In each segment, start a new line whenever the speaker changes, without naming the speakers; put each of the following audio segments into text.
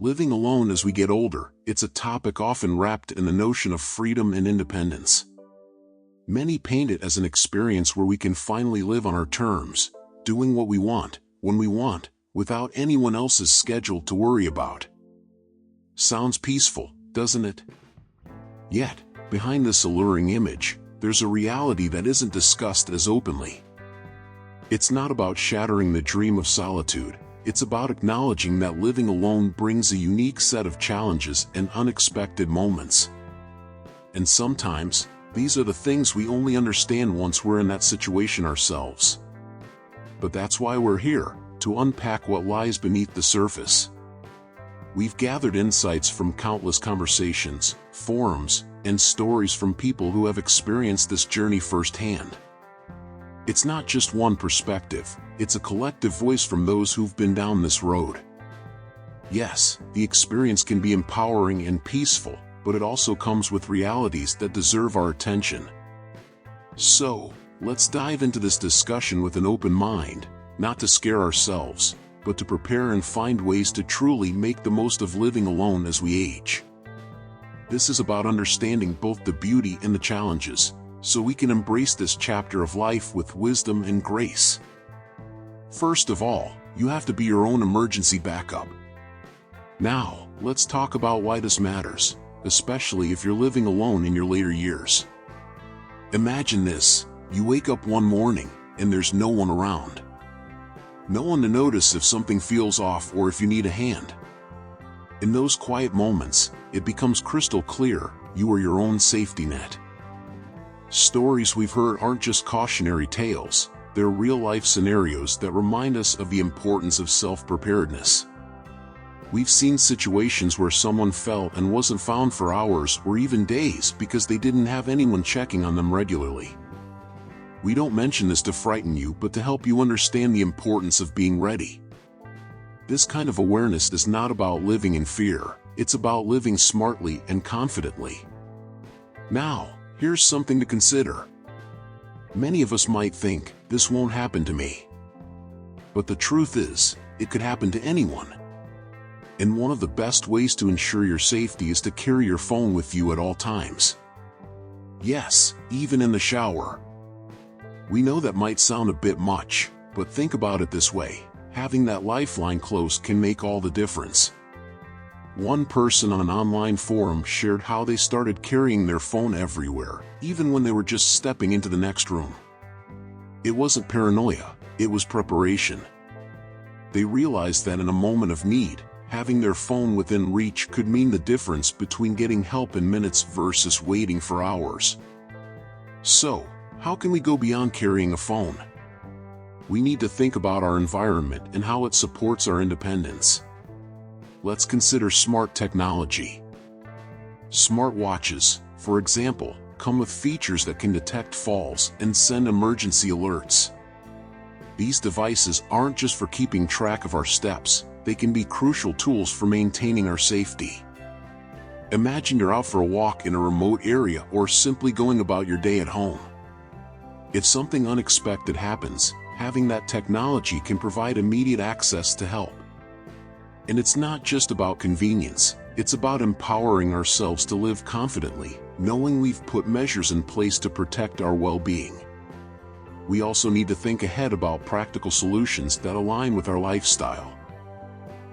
Living alone as we get older, it's a topic often wrapped in the notion of freedom and independence. Many paint it as an experience where we can finally live on our terms, doing what we want, when we want, without anyone else's schedule to worry about. Sounds peaceful, doesn't it? Yet, behind this alluring image, there's a reality that isn't discussed as openly. It's not about shattering the dream of solitude. It's about acknowledging that living alone brings a unique set of challenges and unexpected moments. And sometimes, these are the things we only understand once we're in that situation ourselves. But that's why we're here, to unpack what lies beneath the surface. We've gathered insights from countless conversations, forums, and stories from people who have experienced this journey firsthand. It's not just one perspective, it's a collective voice from those who've been down this road. Yes, the experience can be empowering and peaceful, but it also comes with realities that deserve our attention. So, let's dive into this discussion with an open mind, not to scare ourselves, but to prepare and find ways to truly make the most of living alone as we age. This is about understanding both the beauty and the challenges, so we can embrace this chapter of life with wisdom and grace. First of all, you have to be your own emergency backup. Now, let's talk about why this matters, especially if you're living alone in your later years. Imagine this: you wake up one morning, and there's no one around. No one to notice if something feels off or if you need a hand. In those quiet moments, it becomes crystal clear, you are your own safety net. Stories we've heard aren't just cautionary tales, they're real-life scenarios that remind us of the importance of self-preparedness. We've seen situations where someone fell and wasn't found for hours or even days because they didn't have anyone checking on them regularly. We don't mention this to frighten you, but to help you understand the importance of being ready. This kind of awareness is not about living in fear, it's about living smartly and confidently. Now, here's something to consider. Many of us might think, this won't happen to me. But the truth is, it could happen to anyone. And one of the best ways to ensure your safety is to carry your phone with you at all times. Yes, even in the shower. We know that might sound a bit much, but think about it this way: having that lifeline close can make all the difference. One person on an online forum shared how they started carrying their phone everywhere, even when they were just stepping into the next room. It wasn't paranoia, it was preparation. They realized that in a moment of need, having their phone within reach could mean the difference between getting help in minutes versus waiting for hours. So, how can we go beyond carrying a phone? We need to think about our environment and how it supports our independence. Let's consider smart technology. Smartwatches, for example, come with features that can detect falls and send emergency alerts. These devices aren't just for keeping track of our steps, they can be crucial tools for maintaining our safety. Imagine you're out for a walk in a remote area or simply going about your day at home. If something unexpected happens, having that technology can provide immediate access to help. And it's not just about convenience, it's about empowering ourselves to live confidently, knowing we've put measures in place to protect our well-being. We also need to think ahead about practical solutions that align with our lifestyle.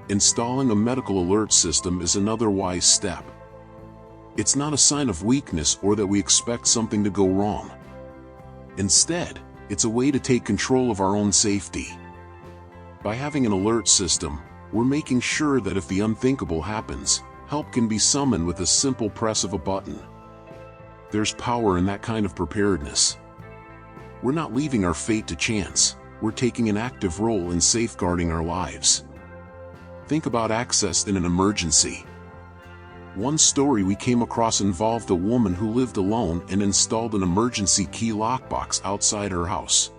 Installing a medical alert system is another wise step. It's not a sign of weakness or that we expect something to go wrong. Instead, it's a way to take control of our own safety. By having an alert system, we're making sure that if the unthinkable happens, help can be summoned with a simple press of a button. There's power in that kind of preparedness. We're not leaving our fate to chance, we're taking an active role in safeguarding our lives. Think about access in an emergency. One story we came across involved a woman who lived alone and installed an emergency key lockbox outside her house.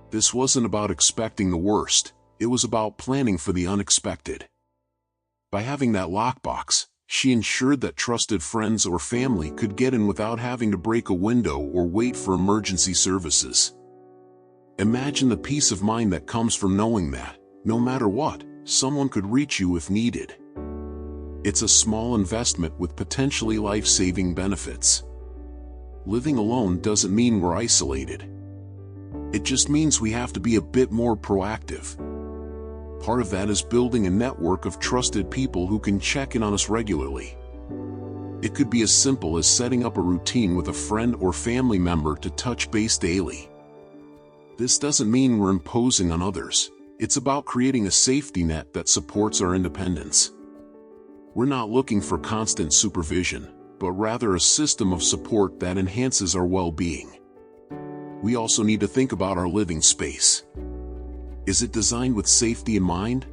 This wasn't about expecting the worst, it was about planning for the unexpected. By having that lockbox, she ensured that trusted friends or family could get in without having to break a window or wait for emergency services. Imagine the peace of mind that comes from knowing that, no matter what, someone could reach you if needed. It's a small investment with potentially life-saving benefits. Living alone doesn't mean we're isolated. It just means we have to be a bit more proactive. Part of that is building a network of trusted people who can check in on us regularly. It could be as simple as setting up a routine with a friend or family member to touch base daily. This doesn't mean we're imposing on others. It's about creating a safety net that supports our independence. We're not looking for constant supervision, but rather a system of support that enhances our well-being. We also need to think about our living space. Is it designed with safety in mind?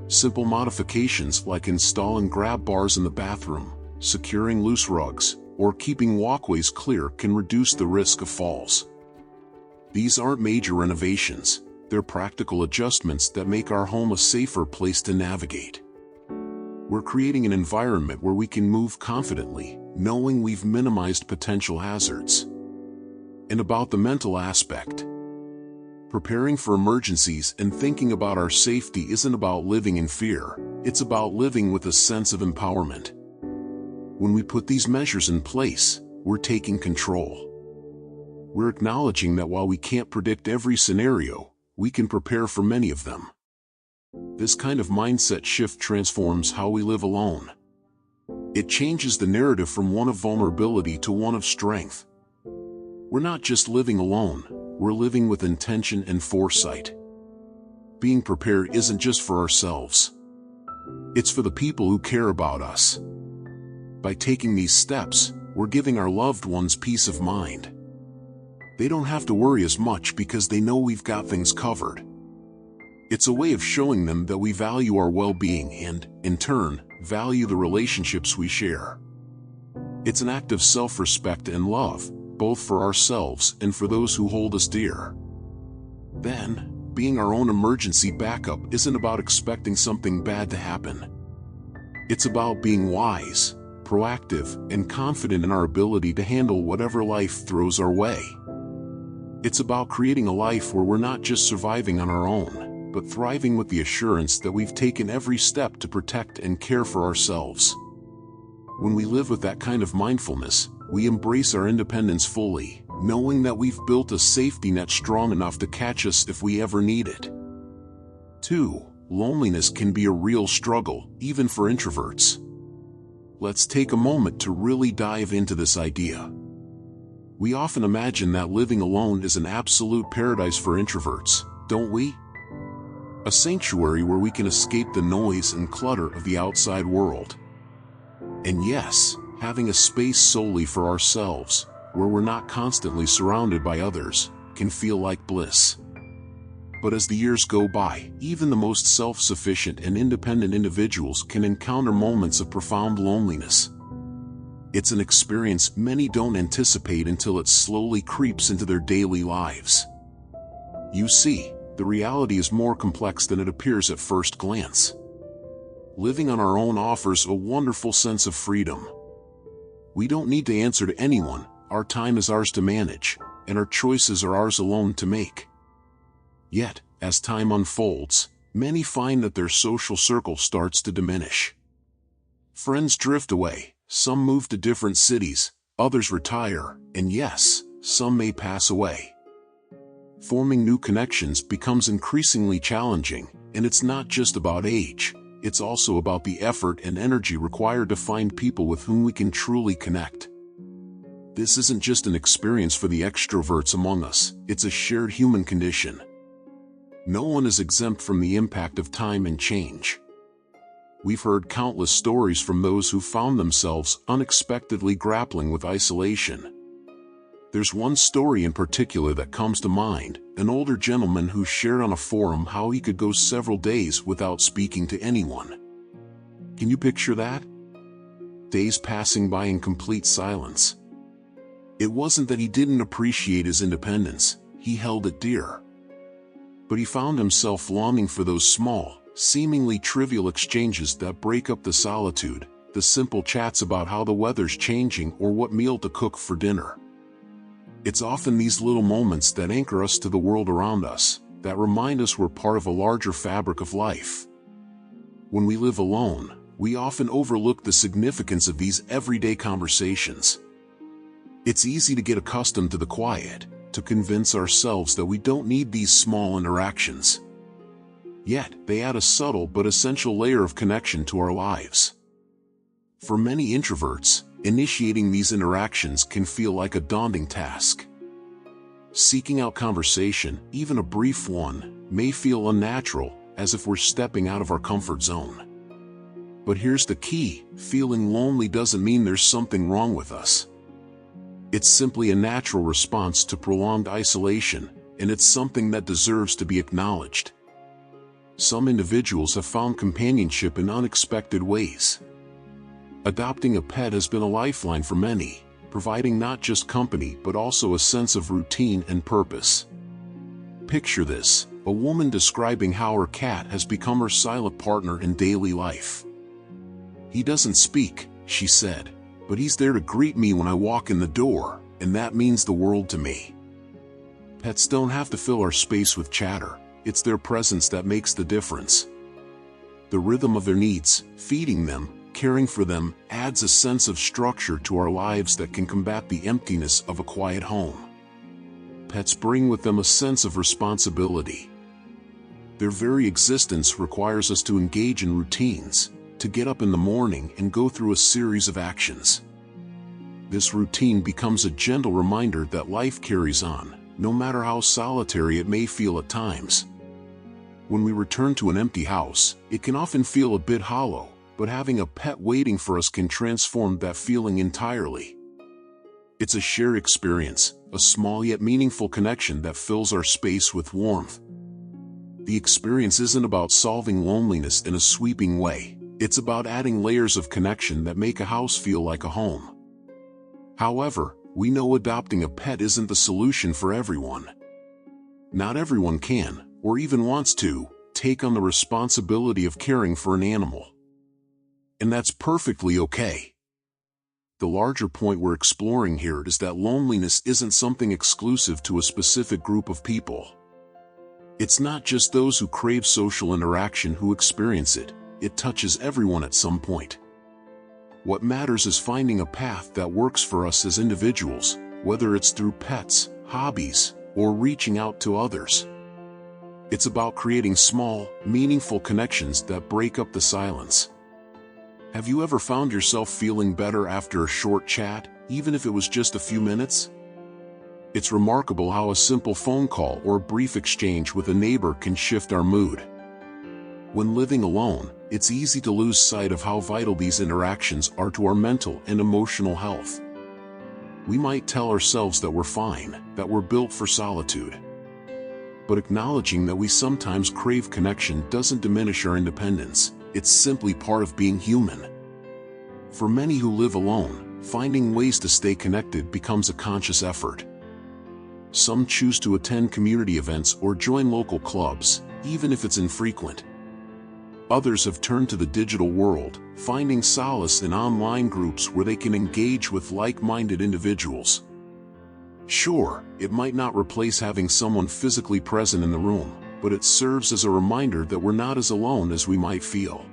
Simple modifications like installing grab bars in the bathroom, securing loose rugs, or keeping walkways clear can reduce the risk of falls. These aren't major renovations, they're practical adjustments that make our home a safer place to navigate. We're creating an environment where we can move confidently, knowing we've minimized potential hazards. And about the mental aspect. Preparing for emergencies and thinking about our safety isn't about living in fear, it's about living with a sense of empowerment. When we put these measures in place, we're taking control. We're acknowledging that while we can't predict every scenario, we can prepare for many of them. This kind of mindset shift transforms how we live alone. It changes the narrative from one of vulnerability to one of strength. We're not just living alone, we're living with intention and foresight. Being prepared isn't just for ourselves. It's for the people who care about us. By taking these steps, we're giving our loved ones peace of mind. They don't have to worry as much because they know we've got things covered. It's a way of showing them that we value our well-being and, in turn, value the relationships we share. It's an act of self-respect and love, both for ourselves and for those who hold us dear. Then, being our own emergency backup isn't about expecting something bad to happen. It's about being wise, proactive, and confident in our ability to handle whatever life throws our way. It's about creating a life where we're not just surviving on our own, but thriving with the assurance that we've taken every step to protect and care for ourselves. When we live with that kind of mindfulness, we embrace our independence fully, knowing that we've built a safety net strong enough to catch us if we ever need it. 2. Loneliness can be a real struggle, even for introverts. Let's take a moment to really dive into this idea. We often imagine that living alone is an absolute paradise for introverts, don't we? A sanctuary where we can escape the noise and clutter of the outside world. And yes, having a space solely for ourselves, where we're not constantly surrounded by others, can feel like bliss. But as the years go by, even the most self-sufficient and independent individuals can encounter moments of profound loneliness. It's an experience many don't anticipate until it slowly creeps into their daily lives. You see, the reality is more complex than it appears at first glance. Living on our own offers a wonderful sense of freedom. We don't need to answer to anyone, our time is ours to manage, and our choices are ours alone to make. Yet, as time unfolds, many find that their social circle starts to diminish. Friends drift away, some move to different cities, others retire, and yes, some may pass away. Forming new connections becomes increasingly challenging, and it's not just about age, it's also about the effort and energy required to find people with whom we can truly connect. This isn't just an experience for the extroverts among us, it's a shared human condition. No one is exempt from the impact of time and change. We've heard countless stories from those who found themselves unexpectedly grappling with isolation. There's one story in particular that comes to mind, an older gentleman who shared on a forum how he could go several days without speaking to anyone. Can you picture that? Days passing by in complete silence. It wasn't that he didn't appreciate his independence, he held it dear. But he found himself longing for those small, seemingly trivial exchanges that break up the solitude, the simple chats about how the weather's changing or what meal to cook for dinner. It's often these little moments that anchor us to the world around us, that remind us we're part of a larger fabric of life. When we live alone, we often overlook the significance of these everyday conversations. It's easy to get accustomed to the quiet, to convince ourselves that we don't need these small interactions. Yet, they add a subtle but essential layer of connection to our lives. For many introverts, initiating these interactions can feel like a daunting task. Seeking out conversation, even a brief one, may feel unnatural, as if we're stepping out of our comfort zone. But here's the key: feeling lonely doesn't mean there's something wrong with us. It's simply a natural response to prolonged isolation, and it's something that deserves to be acknowledged. Some individuals have found companionship in unexpected ways. Adopting a pet has been a lifeline for many, providing not just company but also a sense of routine and purpose. Picture this: a woman describing how her cat has become her silent partner in daily life. "He doesn't speak," she said, "but he's there to greet me when I walk in the door, and that means the world to me." Pets don't have to fill our space with chatter. It's their presence that makes the difference. The rhythm of their needs, feeding them, caring for them, adds a sense of structure to our lives that can combat the emptiness of a quiet home. Pets bring with them a sense of responsibility. Their very existence requires us to engage in routines, to get up in the morning and go through a series of actions. This routine becomes a gentle reminder that life carries on, no matter how solitary it may feel at times. When we return to an empty house, it can often feel a bit hollow, but having a pet waiting for us can transform that feeling entirely. It's a shared experience, a small yet meaningful connection that fills our space with warmth. The experience isn't about solving loneliness in a sweeping way. It's about adding layers of connection that make a house feel like a home. However, we know adopting a pet isn't the solution for everyone. Not everyone can, or even wants to, take on the responsibility of caring for an animal. And that's perfectly okay. The larger point we're exploring here is that loneliness isn't something exclusive to a specific group of people. It's not just those who crave social interaction who experience it. It touches everyone at some point. What matters is finding a path that works for us as individuals, whether it's through pets, hobbies, or reaching out to others. It's about creating small, meaningful connections that break up the silence. Have you ever found yourself feeling better after a short chat, even if it was just a few minutes? It's remarkable how a simple phone call or a brief exchange with a neighbor can shift our mood. When living alone, it's easy to lose sight of how vital these interactions are to our mental and emotional health. We might tell ourselves that we're fine, that we're built for solitude. But acknowledging that we sometimes crave connection doesn't diminish our independence. It's simply part of being human. For many who live alone, finding ways to stay connected becomes a conscious effort. Some choose to attend community events or join local clubs, even if it's infrequent. Others have turned to the digital world, finding solace in online groups where they can engage with like-minded individuals. Sure, it might not replace having someone physically present in the room, but it serves as a reminder that we're not as alone as we might feel.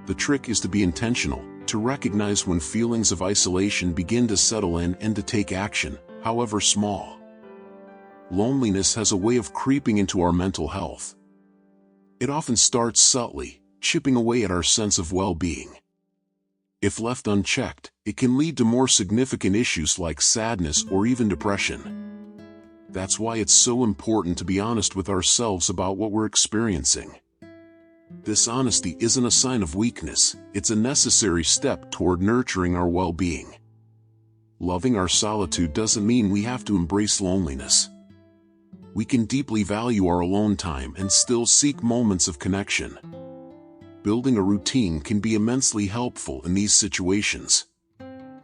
The trick is to be intentional, to recognize when feelings of isolation begin to settle in and to take action, however small. Loneliness has a way of creeping into our mental health. It often starts subtly, chipping away at our sense of well-being. If left unchecked, it can lead to more significant issues like sadness or even depression. That's why it's so important to be honest with ourselves about what we're experiencing. This honesty isn't a sign of weakness, it's a necessary step toward nurturing our well-being. Loving our solitude doesn't mean we have to embrace loneliness. We can deeply value our alone time and still seek moments of connection. Building a routine can be immensely helpful in these situations.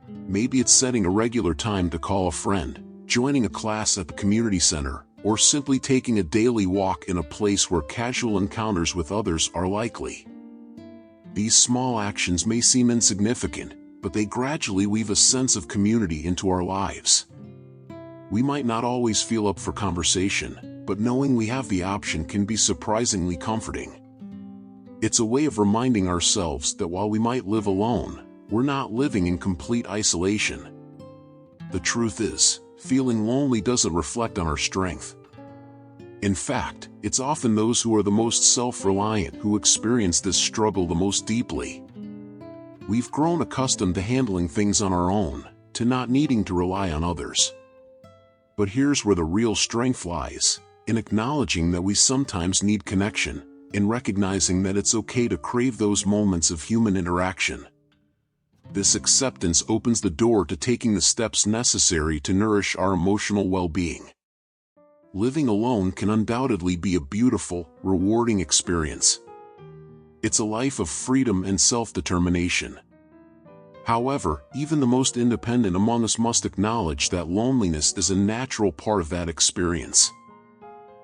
Maybe it's setting a regular time to call a friend, joining a class at the community center, or simply taking a daily walk in a place where casual encounters with others are likely. These small actions may seem insignificant, but they gradually weave a sense of community into our lives. We might not always feel up for conversation, but knowing we have the option can be surprisingly comforting. It's a way of reminding ourselves that while we might live alone, we're not living in complete isolation. The truth is, feeling lonely doesn't reflect on our strength. In fact, it's often those who are the most self-reliant who experience this struggle the most deeply. We've grown accustomed to handling things on our own, to not needing to rely on others. But here's where the real strength lies, in acknowledging that we sometimes need connection, in recognizing that it's okay to crave those moments of human interaction. This acceptance opens the door to taking the steps necessary to nourish our emotional well-being. Living alone can undoubtedly be a beautiful, rewarding experience. It's a life of freedom and self-determination. However, even the most independent among us must acknowledge that loneliness is a natural part of that experience.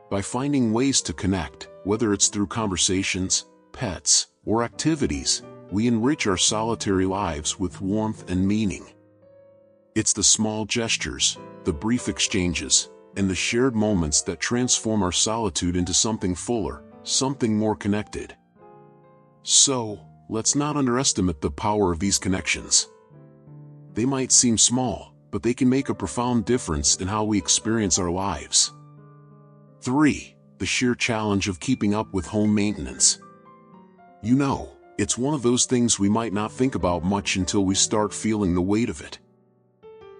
By finding ways to connect, whether it's through conversations, pets, or activities, we enrich our solitary lives with warmth and meaning. It's the small gestures, the brief exchanges, and the shared moments that transform our solitude into something fuller, something more connected. So, let's not underestimate the power of these connections. They might seem small, but they can make a profound difference in how we experience our lives. 3. The sheer challenge of keeping up with home maintenance. You know, it's one of those things we might not think about much until we start feeling the weight of it.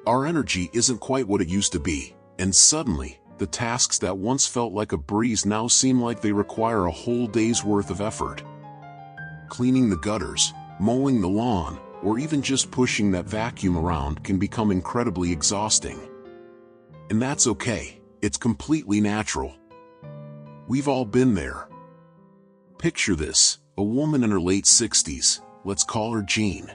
Our energy isn't quite what it used to be, and suddenly, the tasks that once felt like a breeze now seem like they require a whole day's worth of effort. Cleaning the gutters, mowing the lawn, or even just pushing that vacuum around can become incredibly exhausting. And that's okay, it's completely natural. We've all been there. Picture this, a woman in her late 60s, let's call her Jean.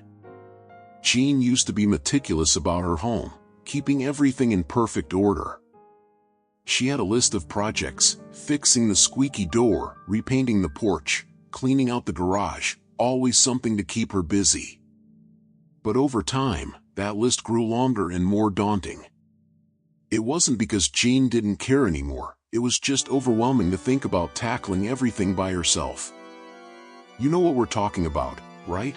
Jean used to be meticulous about her home, keeping everything in perfect order. She had a list of projects, fixing the squeaky door, repainting the porch, cleaning out the garage, always something to keep her busy. But over time, that list grew longer and more daunting. It wasn't because Jean didn't care anymore, it was just overwhelming to think about tackling everything by herself. You know what we're talking about, right?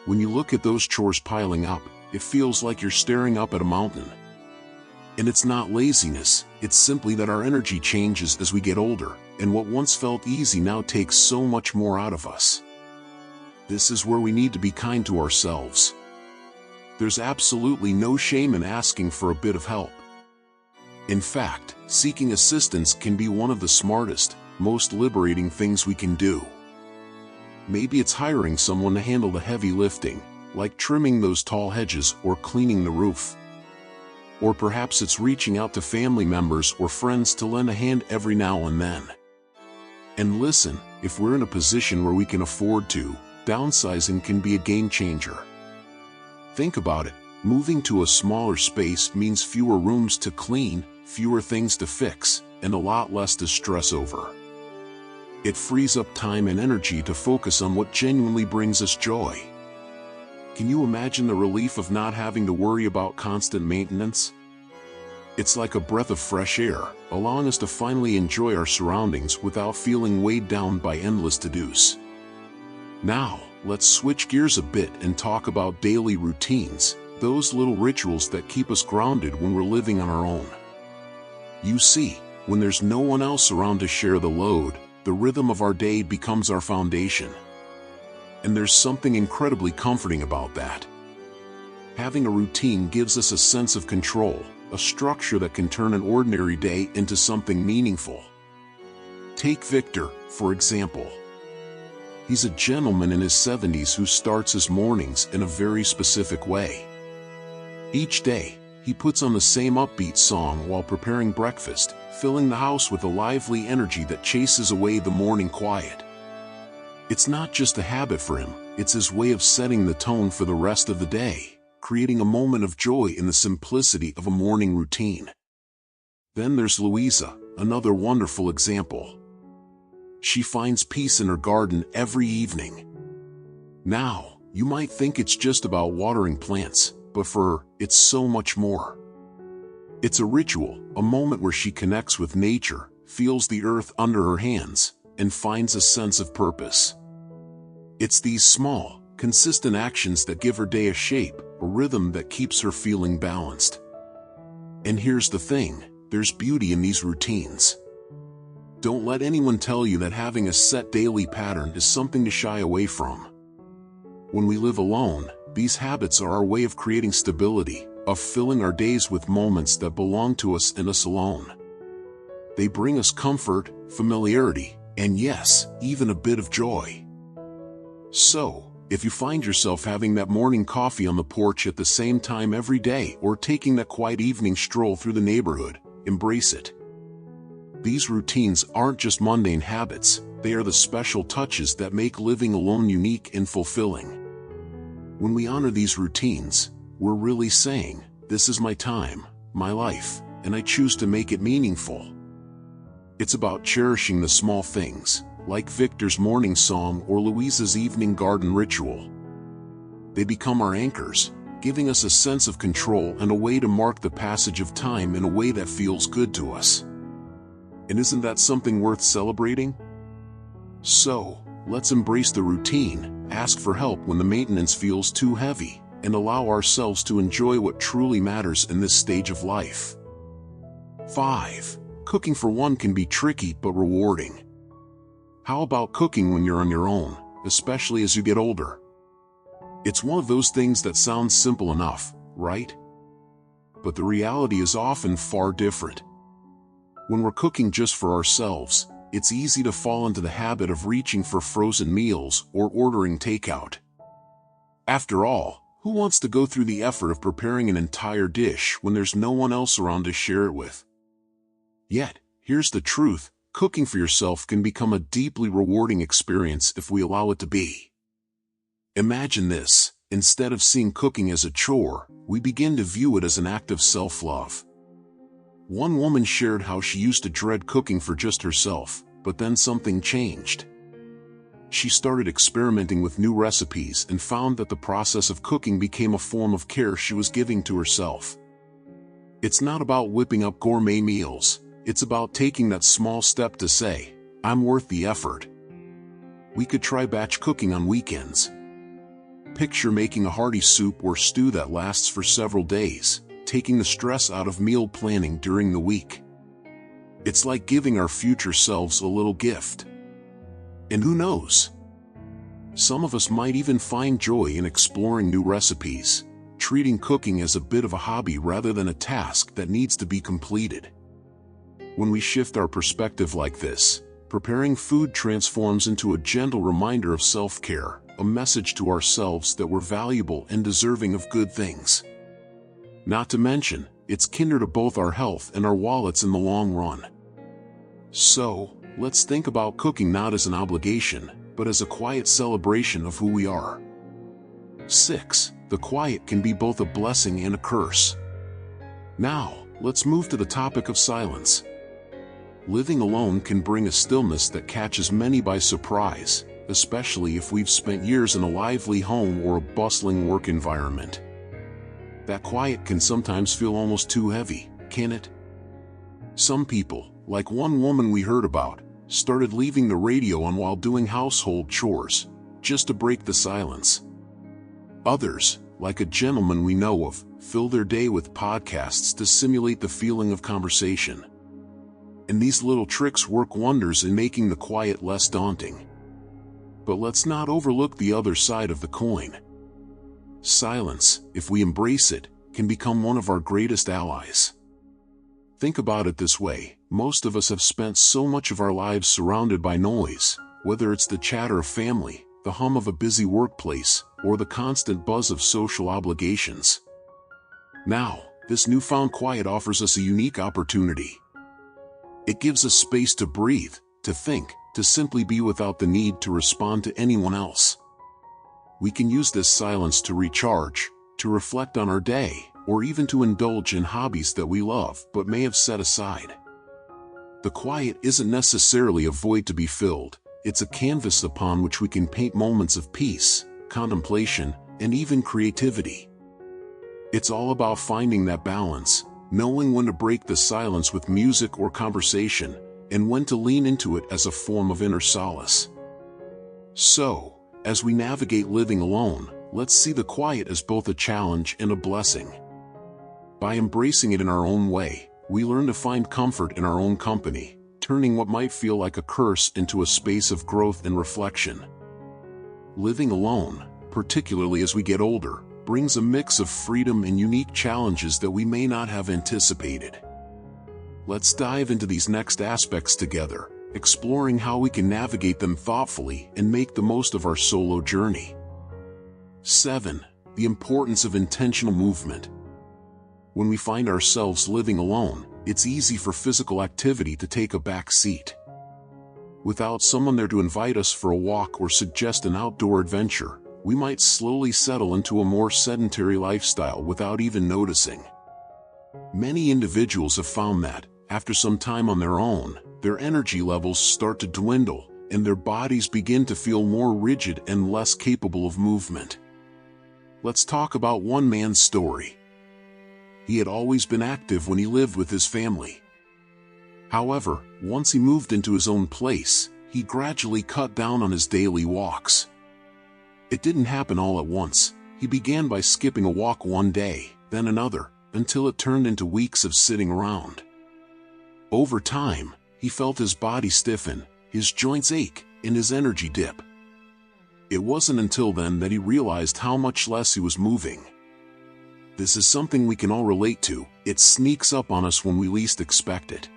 When you look at those chores piling up, it feels like you're staring up at a mountain. And it's not laziness, it's simply that our energy changes as we get older, and what once felt easy now takes so much more out of us. This is where we need to be kind to ourselves. There's absolutely no shame in asking for a bit of help. In fact, seeking assistance can be one of the smartest, most liberating things we can do. Maybe it's hiring someone to handle the heavy lifting, like trimming those tall hedges or cleaning the roof. Or perhaps it's reaching out to family members or friends to lend a hand every now and then. And listen, if we're in a position where we can afford to, downsizing can be a game changer. Think about it, moving to a smaller space means fewer rooms to clean, fewer things to fix, and a lot less to stress over. It frees up time and energy to focus on what genuinely brings us joy. Can you imagine the relief of not having to worry about constant maintenance? It's like a breath of fresh air, allowing us to finally enjoy our surroundings without feeling weighed down by endless to-dos. Now, let's switch gears a bit and talk about daily routines, those little rituals that keep us grounded when we're living on our own. You see, when there's no one else around to share the load, the rhythm of our day becomes our foundation. And there's something incredibly comforting about that. Having a routine gives us a sense of control, a structure that can turn an ordinary day into something meaningful. Take Victor, for example. He's a gentleman in his 70s who starts his mornings in a very specific way. Each day, he puts on the same upbeat song while preparing breakfast, filling the house with a lively energy that chases away the morning quiet. It's not just a habit for him, it's his way of setting the tone for the rest of the day, creating a moment of joy in the simplicity of a morning routine. Then there's Louisa, another wonderful example. She finds peace in her garden every evening. Now, you might think it's just about watering plants, but for her, it's so much more. It's a ritual, a moment where she connects with nature, feels the earth under her hands, and finds a sense of purpose. It's these small, consistent actions that give her day a shape, a rhythm that keeps her feeling balanced. And here's the thing, there's beauty in these routines. Don't let anyone tell you that having a set daily pattern is something to shy away from. When we live alone, these habits are our way of creating stability, of filling our days with moments that belong to us and us alone. They bring us comfort, familiarity, and yes, even a bit of joy. So, if you find yourself having that morning coffee on the porch at the same time every day or taking that quiet evening stroll through the neighborhood, embrace it. These routines aren't just mundane habits, they are the special touches that make living alone unique and fulfilling. When we honor these routines, we're really saying, this is my time, my life, and I choose to make it meaningful. It's about cherishing the small things, like Victor's morning song or Louisa's evening garden ritual. They become our anchors, giving us a sense of control and a way to mark the passage of time in a way that feels good to us. And isn't that something worth celebrating? So, let's embrace the routine, ask for help when the maintenance feels too heavy, and allow ourselves to enjoy what truly matters in this stage of life. 5. Cooking for one can be tricky but rewarding. How about cooking when you're on your own, especially as you get older? It's one of those things that sounds simple enough, right? But the reality is often far different. When we're cooking just for ourselves, it's easy to fall into the habit of reaching for frozen meals or ordering takeout. After all, who wants to go through the effort of preparing an entire dish when there's no one else around to share it with? Yet, here's the truth, cooking for yourself can become a deeply rewarding experience if we allow it to be. Imagine this, instead of seeing cooking as a chore, we begin to view it as an act of self-love. One woman shared how she used to dread cooking for just herself, but then something changed. She started experimenting with new recipes and found that the process of cooking became a form of care she was giving to herself. It's not about whipping up gourmet meals, it's about taking that small step to say, I'm worth the effort. We could try batch cooking on weekends. Picture making a hearty soup or stew that lasts for several days, taking the stress out of meal planning during the week. It's like giving our future selves a little gift. And who knows? Some of us might even find joy in exploring new recipes, treating cooking as a bit of a hobby rather than a task that needs to be completed. When we shift our perspective like this, preparing food transforms into a gentle reminder of self-care, a message to ourselves that we're valuable and deserving of good things. Not to mention, it's kinder to both our health and our wallets in the long run. So, let's think about cooking not as an obligation, but as a quiet celebration of who we are. 6. The quiet can be both a blessing and a curse. Now, let's move to the topic of silence. Living alone can bring a stillness that catches many by surprise, especially if we've spent years in a lively home or a bustling work environment. That quiet can sometimes feel almost too heavy, can't it? Some people, like one woman we heard about, started leaving the radio on while doing household chores, just to break the silence. Others, like a gentleman we know of, fill their day with podcasts to simulate the feeling of conversation. And these little tricks work wonders in making the quiet less daunting. But let's not overlook the other side of the coin. Silence, if we embrace it, can become one of our greatest allies. Think about it this way, most of us have spent so much of our lives surrounded by noise, whether it's the chatter of family, the hum of a busy workplace, or the constant buzz of social obligations. Now, this newfound quiet offers us a unique opportunity. It gives us space to breathe, to think, to simply be without the need to respond to anyone else. We can use this silence to recharge, to reflect on our day, or even to indulge in hobbies that we love but may have set aside. The quiet isn't necessarily a void to be filled, it's a canvas upon which we can paint moments of peace, contemplation, and even creativity. It's all about finding that balance, knowing when to break the silence with music or conversation, and when to lean into it as a form of inner solace. So, as we navigate living alone, let's see the quiet as both a challenge and a blessing. By embracing it in our own way, we learn to find comfort in our own company, turning what might feel like a curse into a space of growth and reflection. Living alone, particularly as we get older, brings a mix of freedom and unique challenges that we may not have anticipated. Let's dive into these next aspects together, exploring how we can navigate them thoughtfully and make the most of our solo journey. 7. The importance of intentional movement. When we find ourselves living alone, it's easy for physical activity to take a back seat. Without someone there to invite us for a walk or suggest an outdoor adventure, we might slowly settle into a more sedentary lifestyle without even noticing. Many individuals have found that, after some time on their own, their energy levels start to dwindle, and their bodies begin to feel more rigid and less capable of movement. Let's talk about one man's story. He had always been active when he lived with his family. However, once he moved into his own place, he gradually cut down on his daily walks. It didn't happen all at once. He began by skipping a walk one day, then another, until it turned into weeks of sitting around. Over time, he felt his body stiffen, his joints ache, and his energy dip. It wasn't until then that he realized how much less he was moving. This is something we can all relate to. It sneaks up on us when we least expect it.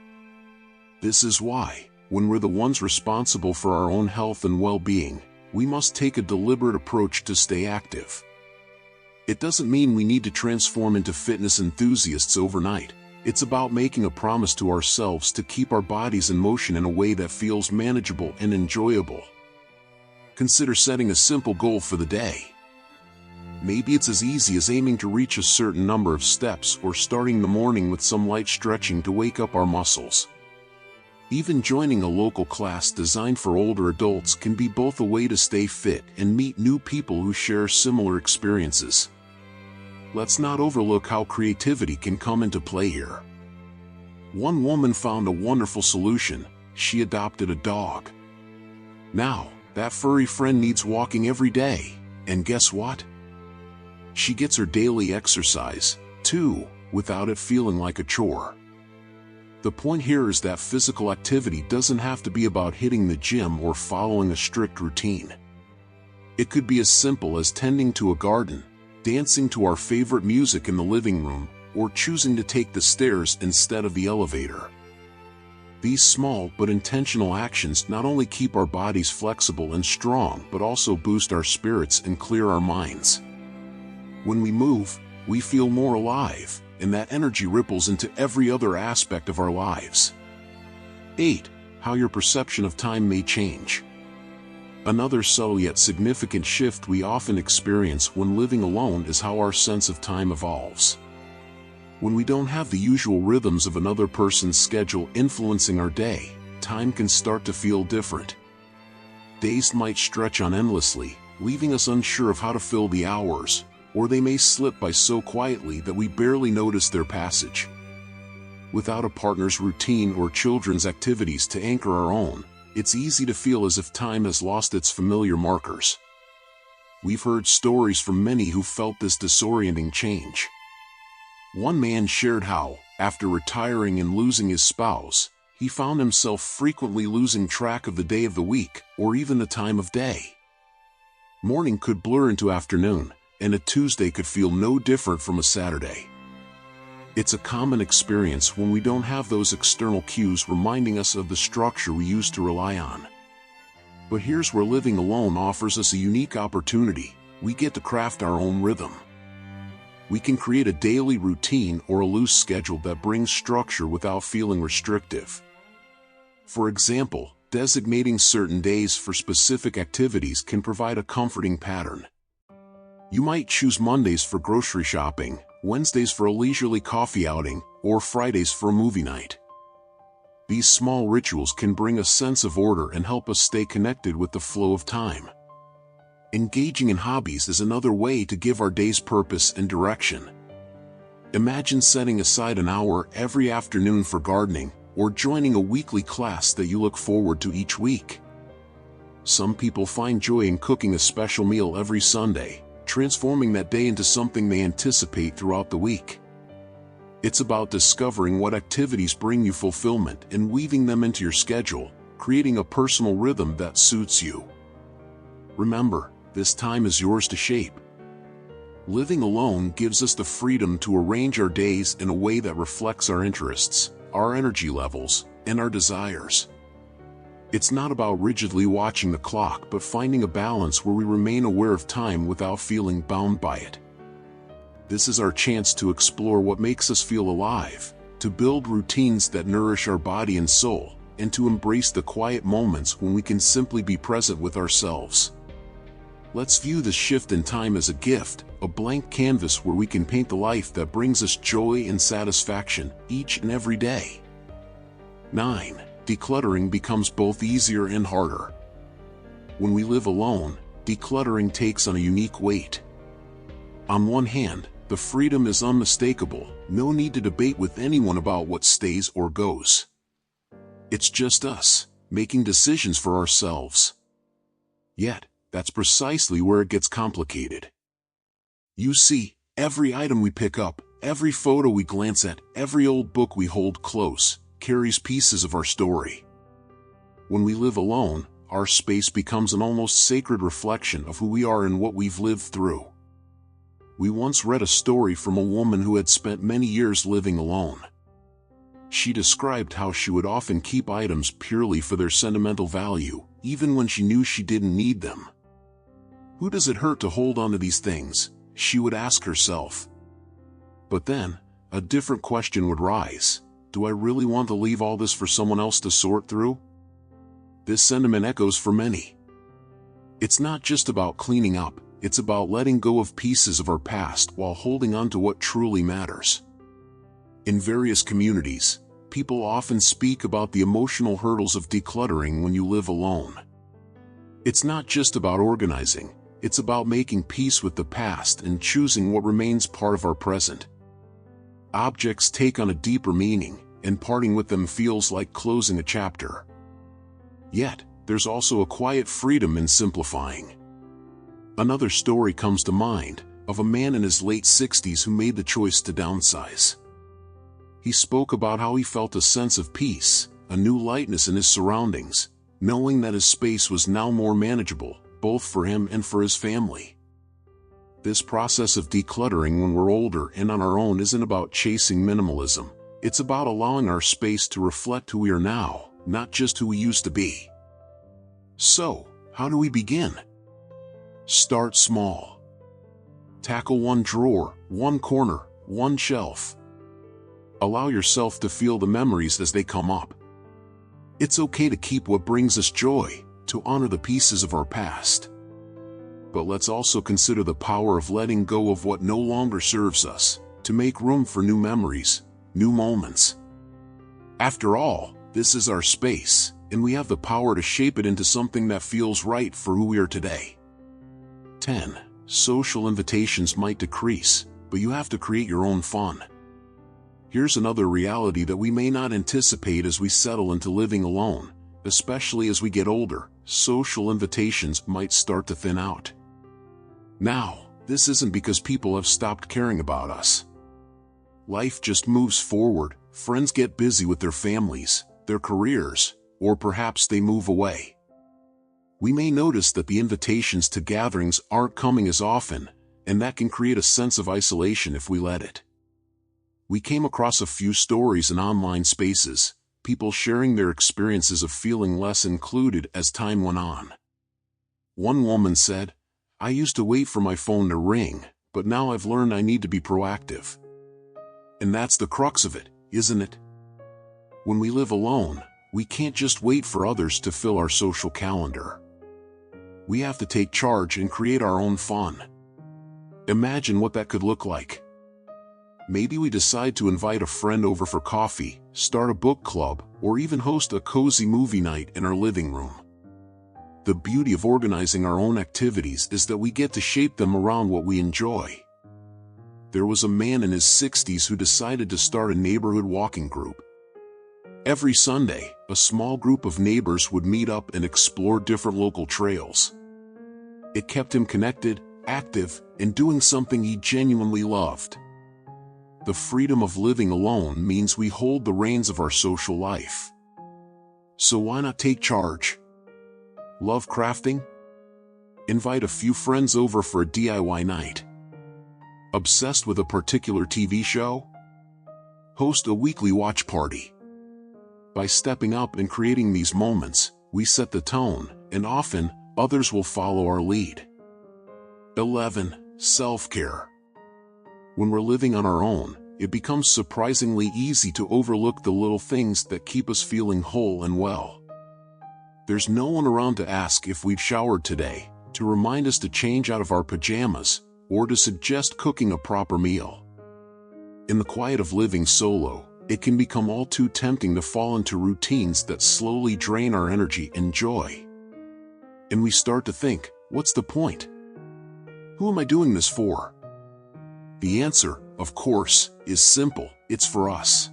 This is why, when we're the ones responsible for our own health and well-being, we must take a deliberate approach to stay active. It doesn't mean we need to transform into fitness enthusiasts overnight. It's about making a promise to ourselves to keep our bodies in motion in a way that feels manageable and enjoyable. Consider setting a simple goal for the day. Maybe it's as easy as aiming to reach a certain number of steps or starting the morning with some light stretching to wake up our muscles. Even joining a local class designed for older adults can be both a way to stay fit and meet new people who share similar experiences. Let's not overlook how creativity can come into play here. One woman found a wonderful solution. She adopted a dog. Now, that furry friend needs walking every day, and guess what? She gets her daily exercise, too, without it feeling like a chore. The point here is that physical activity doesn't have to be about hitting the gym or following a strict routine. It could be as simple as tending to a garden, dancing to our favorite music in the living room, or choosing to take the stairs instead of the elevator. These small but intentional actions not only keep our bodies flexible and strong but also boost our spirits and clear our minds. When we move, we feel more alive, and that energy ripples into every other aspect of our lives. 8. How your perception of time may change. Another subtle yet significant shift we often experience when living alone is how our sense of time evolves. When we don't have the usual rhythms of another person's schedule influencing our day, time can start to feel different. Days might stretch on endlessly, leaving us unsure of how to fill the hours, or they may slip by so quietly that we barely notice their passage. Without a partner's routine or children's activities to anchor our own, it's easy to feel as if time has lost its familiar markers. We've heard stories from many who felt this disorienting change. One man shared how, after retiring and losing his spouse, he found himself frequently losing track of the day of the week, or even the time of day. Morning could blur into afternoon, and a Tuesday could feel no different from a Saturday. It's a common experience when we don't have those external cues reminding us of the structure we used to rely on. But here's where living alone offers us a unique opportunity. We get to craft our own rhythm. We can create a daily routine or a loose schedule that brings structure without feeling restrictive. For example, designating certain days for specific activities can provide a comforting pattern. You might choose Mondays for grocery shopping, Wednesdays for a leisurely coffee outing, or Fridays for a movie night. These small rituals can bring a sense of order and help us stay connected with the flow of time. Engaging in hobbies is another way to give our days purpose and direction. Imagine setting aside an hour every afternoon for gardening, or joining a weekly class that you look forward to each week. Some people find joy in cooking a special meal every Sunday, transforming that day into something they anticipate throughout the week. It's about discovering what activities bring you fulfillment and weaving them into your schedule, creating a personal rhythm that suits you. Remember, this time is yours to shape. Living alone gives us the freedom to arrange our days in a way that reflects our interests, our energy levels, and our desires. It's not about rigidly watching the clock, but finding a balance where we remain aware of time without feeling bound by it. This is our chance to explore what makes us feel alive, to build routines that nourish our body and soul, and to embrace the quiet moments when we can simply be present with ourselves. Let's view this shift in time as a gift, a blank canvas where we can paint the life that brings us joy and satisfaction each and every day. 9. Decluttering becomes both easier and harder. When we live alone, decluttering takes on a unique weight. On one hand, the freedom is unmistakable, no need to debate with anyone about what stays or goes. It's just us, making decisions for ourselves. Yet, that's precisely where it gets complicated. You see, every item we pick up, every photo we glance at, every old book we hold close, carries pieces of our story. When we live alone, our space becomes an almost sacred reflection of who we are and what we've lived through. We once read a story from a woman who had spent many years living alone. She described how she would often keep items purely for their sentimental value, even when she knew she didn't need them. Who does it hurt to hold on to these things? She would ask herself. But then, a different question would rise. Do I really want to leave all this for someone else to sort through? This sentiment echoes for many. It's not just about cleaning up, it's about letting go of pieces of our past while holding on to what truly matters. In various communities, people often speak about the emotional hurdles of decluttering when you live alone. It's not just about organizing, it's about making peace with the past and choosing what remains part of our present. Objects take on a deeper meaning, and parting with them feels like closing a chapter. Yet, there's also a quiet freedom in simplifying. Another story comes to mind, of a man in his late 60s who made the choice to downsize. He spoke about how he felt a sense of peace, a new lightness in his surroundings, knowing that his space was now more manageable, both for him and for his family. This process of decluttering when we're older and on our own isn't about chasing minimalism, it's about allowing our space to reflect who we are now, not just who we used to be. So, how do we begin? Start small. Tackle one drawer, one corner, one shelf. Allow yourself to feel the memories as they come up. It's okay to keep what brings us joy, to honor the pieces of our past. But let's also consider the power of letting go of what no longer serves us, to make room for new memories, new moments. After all, this is our space, and we have the power to shape it into something that feels right for who we are today. 10. Social invitations might decrease, but you have to create your own fun. Here's another reality that we may not anticipate as we settle into living alone, especially as we get older. Social invitations might start to thin out. Now, this isn't because people have stopped caring about us. Life just moves forward, friends get busy with their families, their careers, or perhaps they move away. We may notice that the invitations to gatherings aren't coming as often, and that can create a sense of isolation if we let it. We came across a few stories in online spaces, people sharing their experiences of feeling less included as time went on. One woman said, "I used to wait for my phone to ring, but now I've learned I need to be proactive." And that's the crux of it, isn't it? When we live alone, we can't just wait for others to fill our social calendar. We have to take charge and create our own fun. Imagine what that could look like. Maybe we decide to invite a friend over for coffee, start a book club, or even host a cozy movie night in our living room. The beauty of organizing our own activities is that we get to shape them around what we enjoy. There was a man in his 60s who decided to start a neighborhood walking group. Every Sunday, a small group of neighbors would meet up and explore different local trails. It kept him connected, active, and doing something he genuinely loved. The freedom of living alone means we hold the reins of our social life. So why not take charge? Love crafting? Invite a few friends over for a DIY night. Obsessed with a particular TV show? Host a weekly watch party. By stepping up and creating these moments, we set the tone, and often, others will follow our lead. 11. Self-care. When we're living on our own, it becomes surprisingly easy to overlook the little things that keep us feeling whole and well. There's no one around to ask if we've showered today, to remind us to change out of our pajamas, or to suggest cooking a proper meal. In the quiet of living solo, it can become all too tempting to fall into routines that slowly drain our energy and joy. And we start to think, what's the point? Who am I doing this for? The answer, of course, is simple: it's for us.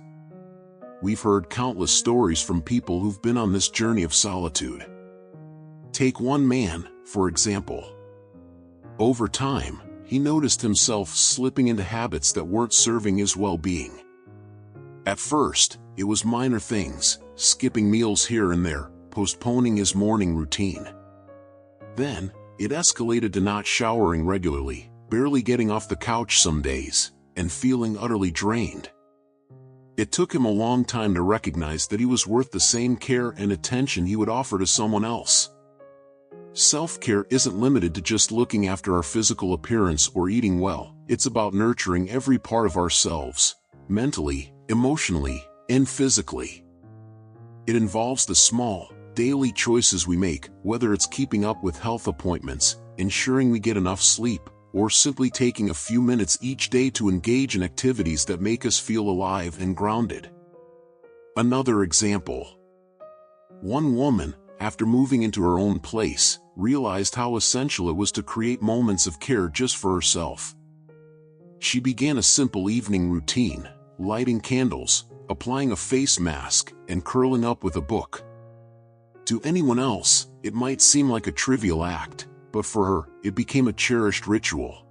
We've heard countless stories from people who've been on this journey of solitude. Take one man, for example. Over time, he noticed himself slipping into habits that weren't serving his well-being. At first, it was minor things, skipping meals here and there, postponing his morning routine. Then, it escalated to not showering regularly, barely getting off the couch some days, and feeling utterly drained. It took him a long time to recognize that he was worth the same care and attention he would offer to someone else. Self-care isn't limited to just looking after our physical appearance or eating well. It's about nurturing every part of ourselves, mentally, emotionally, and physically. It involves the small, daily choices we make, whether it's keeping up with health appointments, ensuring we get enough sleep, or simply taking a few minutes each day to engage in activities that make us feel alive and grounded. Another example. One woman, after moving into her own place, realized how essential it was to create moments of care just for herself. She began a simple evening routine, lighting candles, applying a face mask, and curling up with a book. To anyone else, it might seem like a trivial act, but for her, it became a cherished ritual.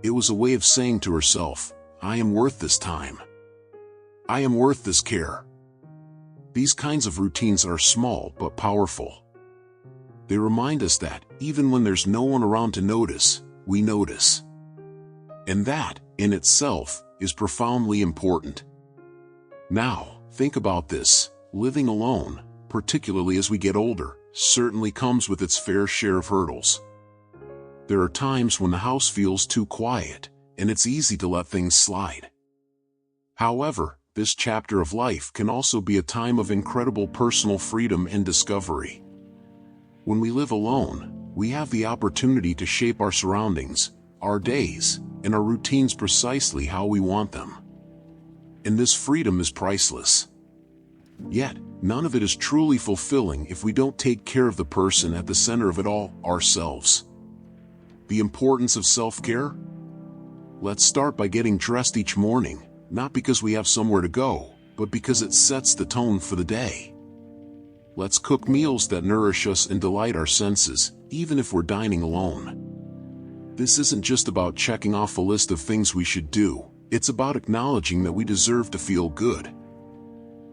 It was a way of saying to herself, I am worth this time. I am worth this care. These kinds of routines are small but powerful. They remind us that, even when there's no one around to notice, we notice. And that, in itself, is profoundly important. Now, think about this. Living alone, particularly as we get older, certainly comes with its fair share of hurdles. There are times when the house feels too quiet, and it's easy to let things slide. However, this chapter of life can also be a time of incredible personal freedom and discovery. When we live alone, we have the opportunity to shape our surroundings, our days, and our routines precisely how we want them. And this freedom is priceless. Yet, none of it is truly fulfilling if we don't take care of the person at the center of it all, ourselves. The importance of self-care? Let's start by getting dressed each morning, not because we have somewhere to go, but because it sets the tone for the day. Let's cook meals that nourish us and delight our senses, even if we're dining alone. This isn't just about checking off a list of things we should do, it's about acknowledging that we deserve to feel good.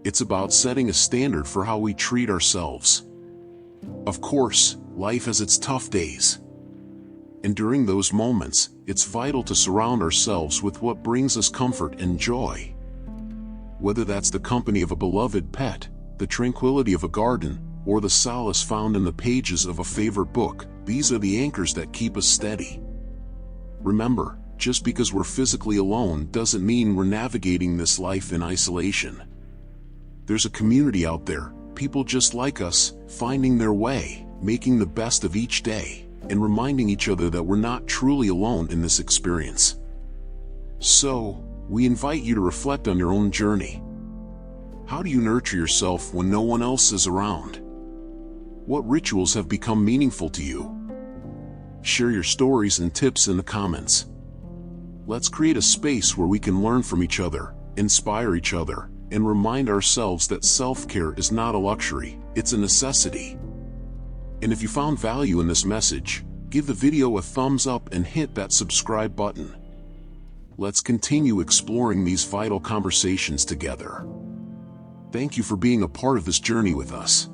It's about setting a standard for how we treat ourselves. Of course, life has its tough days. And during those moments, it's vital to surround ourselves with what brings us comfort and joy. Whether that's the company of a beloved pet, the tranquility of a garden, or the solace found in the pages of a favorite book, these are the anchors that keep us steady. Remember, just because we're physically alone doesn't mean we're navigating this life in isolation. There's a community out there, people just like us, finding their way, making the best of each day, and reminding each other that we're not truly alone in this experience. So, we invite you to reflect on your own journey. How do you nurture yourself when no one else is around? What rituals have become meaningful to you? Share your stories and tips in the comments. Let's create a space where we can learn from each other, inspire each other, and remind ourselves that self-care is not a luxury, it's a necessity. And if you found value in this message, give the video a thumbs up and hit that subscribe button. Let's continue exploring these vital conversations together. Thank you for being a part of this journey with us.